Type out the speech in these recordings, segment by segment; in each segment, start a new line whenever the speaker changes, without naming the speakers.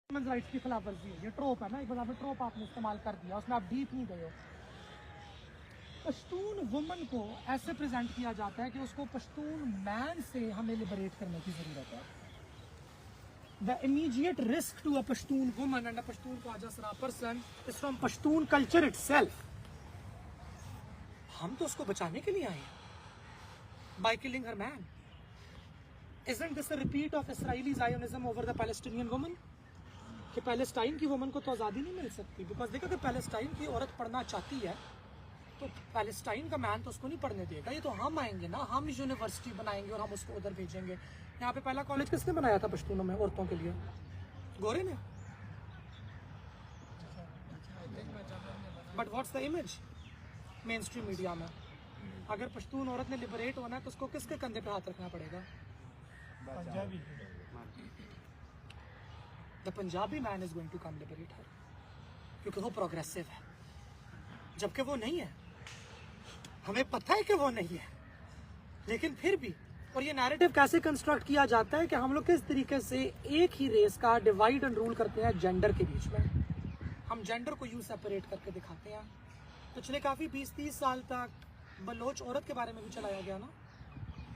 Human rights की खिलाफ वर्जी है, ये ट्रोप है ना, एक बार ट्रोप आपने इस्तेमाल कर दिया, उसमें आप डीप नहीं गए हो। पश्तून वुमन को ऐसे प्रेजेंट किया जाता है कि उसको पश्तून मैन से हमें लिबरेट करने की जरूरत है। The immediate risk to a Pashtun woman and a Pashtun ख्वाजा person is from Pashtun culture itself. हम तो उसको बचाने के लिए आए हैं by killing her man. Isn't this a repeat of Israeli Zionism over the Palestinian woman? कि पैलेस्टाइन की वुमन को तो आज़ादी नहीं मिल सकती, बिकॉज देखो कि पैलेस्टाइन की औरत पढ़ना चाहती है तो पैलेस्टाइन का मैन तो उसको नहीं पढ़ने देगा। ये तो हम आएंगे ना, हम यूनिवर्सिटी बनाएंगे और हम उसको उधर भेजेंगे। यहाँ पे पहला कॉलेज किसने बनाया था पश्तूनों में औरतों के लिए? गोरे ने। But what's the image main stream media में? अगर पश्तून औरत ने लिबरेट होना है तो उसको किसके कंधे पे हाथ रखना पड़ेगा? Punjabi. The Punjabi man is going to come liberate her, क्योंकि वो प्रोग्रेसिव है, जबकि वो नहीं है। हमें पता है कि वो नहीं है, लेकिन फिर भी। और ये नैरेटिव कैसे कंस्ट्रक्ट किया जाता है कि हम लोग किस तरीके से एक ही रेस का डिवाइड एंड रूल करते हैं जेंडर के बीच में। हम जेंडर को यूं सेपरेट करके दिखाते हैं। पिछले काफ़ी 20-30 साल तक बलोच औरत के बारे में भी चलाया गया ना,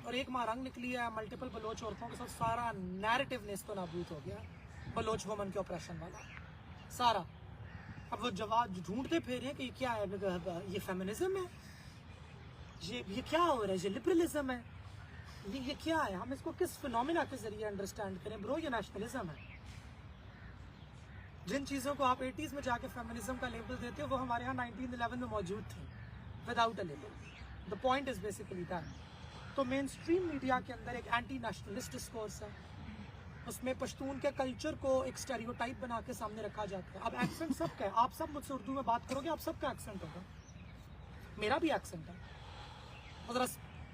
और एक मारंग निकली है मल्टीपल बलोच औरतों के साथ, सारा नैरेटिव नेस्तो नाबूद हो गया बलोच वुमन के ऑपरेशन वाला सारा। अब वो जवाब ढूंढते फिर हैं कि ये क्या है, ये फेमिनिज्म है, ये क्या हो रहा है, ये लिबरलिज्म है, ये क्या है? हम इसको किस फिनोमिना के जरिए अंडरस्टैंड करें? ब्रो, ये नेशनलिज्म है। जिन चीज़ों को आप 80s में जाके फेमिनिज्म का लेबल देते हो वो हमारे यहाँ 1911 में मौजूद थी without a label. The point is basically that. तो मेन स्ट्रीम मीडिया के अंदर एक एंटी नेशनलिस्ट डिस्कोर्स है, उसमें पश्तून के कल्चर को एक स्टेरियोटाइप बना के सामने रखा जाता है। अब एक्सेंट सबका है, आप सब मुझसे उर्दू में बात करोगे, आप सबका एक्सेंट होगा, मेरा भी एक्सेंट है। और ज़रा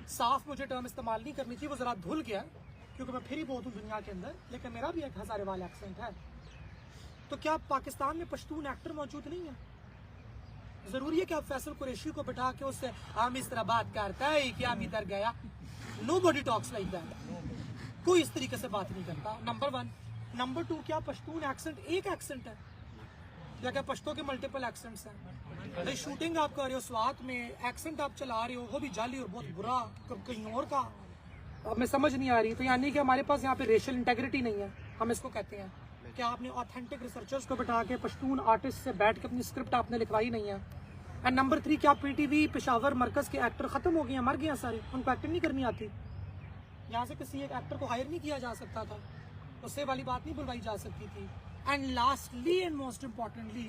साफ मुझे टर्म इस्तेमाल नहीं करनी चाहिए, वो ज़रा धुल गया क्योंकि मैं फिर ही बहुत हूँ दुनिया के अंदर, लेकिन मेरा भी एक हज़ारेवाल एक्सेंट है। तो क्या पाकिस्तान में पश्तून एक्टर मौजूद नहीं है? ज़रूरी है कि आप फैसल कुरैशी को बिठा के उससे हम इस तरह बात करता है कि हम इधर गया? Nobody talks like that. कोई इस तरीके से बात नहीं करता, नंबर 1। नंबर 2, क्या पश्तून एक्सेंट एक एक्सेंट है या क्या पश्तो के मल्टीपल एक्सेंट्स हैं? भाई शूटिंग आप कर रहे हो स्वात में, एक्सेंट आप चला रहे हो, वो भी जाली और बहुत बुरा कहीं और का, हमें समझ नहीं आ रही। तो यानी कि हमारे पास यहाँ पे रेशियल इंटेग्रिटी नहीं है, हम इसको कहते हैं। क्या आपने ऑथेंटिक रिसर्चर्स को बिठा के पश्तून आर्टिस्ट से बैठ के अपनी स्क्रिप्ट आपने लिखवाई नहीं है? एंड नंबर 3, क्या पीटीवी पेशावर मरकज के एक्टर खत्म हो गए हैं, मर गए हैं सारे, उनको एक्टिंग नहीं करनी आती? यहाँ से किसी एक एक्टर को हायर नहीं किया जा सकता था, उससे वाली बात नहीं बुलवाई जा सकती थी। And lastly and most importantly,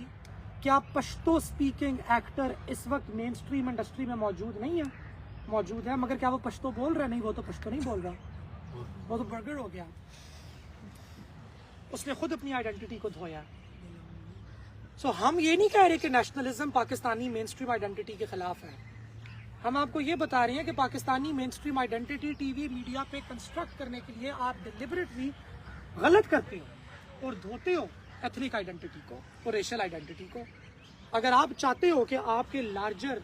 क्या पश्तो स्पीकिंग एक्टर इस वक्त मेन स्ट्रीम इंडस्ट्री में मौजूद नहीं है? मौजूद है, मगर क्या वो पश्तो बोल रहा है? नहीं, वो तो पश्तो नहीं बोल रहा, वो तो बर्गर हो गया, उसने खुद अपनी आइडेंटिटी को धोया। सो हम ये नहीं कह रहे कि nationalism Pakistani main stream identity के खिलाफ है। हम आपको ये बता रहे हैं कि Pakistani main stream identity TV media पे कंस्ट्रक्ट करने के लिए आप डिलिबरेटली गलत करते हो और धोते हो एथनिक आइडेंटिटी को और रेशियल आइडेंटिटी को। अगर आप चाहते हो कि आपके लार्जर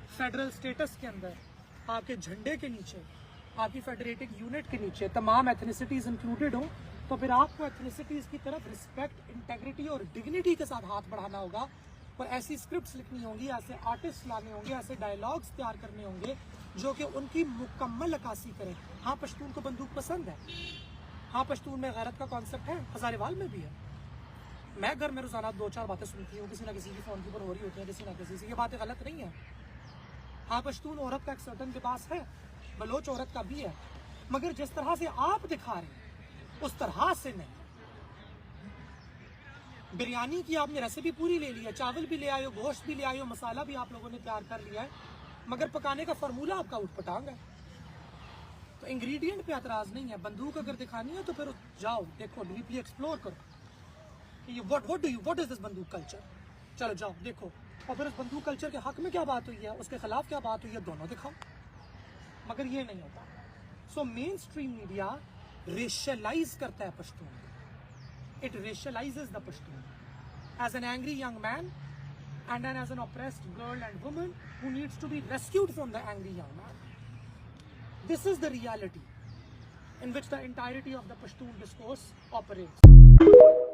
फेडरल स्टेटस के अंदर, आपके झंडे के नीचे, आपकी फेडरेटिंग यूनिट के नीचे तमाम एथनिसिटीज़ इंक्लूडेड हो, तो फिर आपको एथनिसिटीज़ की तरफ रिस्पेक्ट, इंटेग्रिटी और डिग्निटी के साथ हाथ बढ़ाना होगा और ऐसी स्क्रिप्ट्स लिखनी होंगी, ऐसे आर्टिस्ट लाने होंगे, ऐसे डायलॉग्स तैयार करने होंगे जो कि उनकी मुकम्मल अक्कासी करें। हाँ, पश्तून को बंदूक पसंद है, हाँ पश्तून में गैरत का कॉन्सेप्ट है, हज़ारेवाल में भी है। मैं घर में रोज़ाना 2-4 बातें सुनती हूँ, किसी ना किसी की फ़ोन के ऊपर हो रही होती है, किसी ना किसी से, ये बातें गलत नहीं है। हाँ, पश्तून औरत का एक सर्टन लिबास है, बलोच औरत का भी है, मगर जिस तरह से आप दिखा रहे हैं उस तरह से नहीं। बिरयानी की आपने रेसिपी पूरी ले ली है, चावल भी ले आए हो, गोश्त भी ले आए हो, मसाला भी आप लोगों ने तैयार कर लिया है, मगर पकाने का फार्मूला आपका उठपटांग है। तो इंग्रेडिएंट पे एतराज़ नहीं है। बंदूक अगर दिखानी है तो फिर जाओ, देखो, डीपली एक्सप्लोर करो कि व्हाट इज दिस बंदूक कल्चर। चलो जाओ देखो, और फिर उस बंदूक कल्चर के हक में क्या बात हुई है, उसके खिलाफ क्या बात हुई है, दोनों दिखाओ। मगर ये नहीं होता। So main stream media racialise करता है Pashtun, it racialises the Pashtun as an angry young man and then as an oppressed girl and woman who needs to be rescued from the angry young man. This is the reality in which the entirety of the Pashtun discourse operates.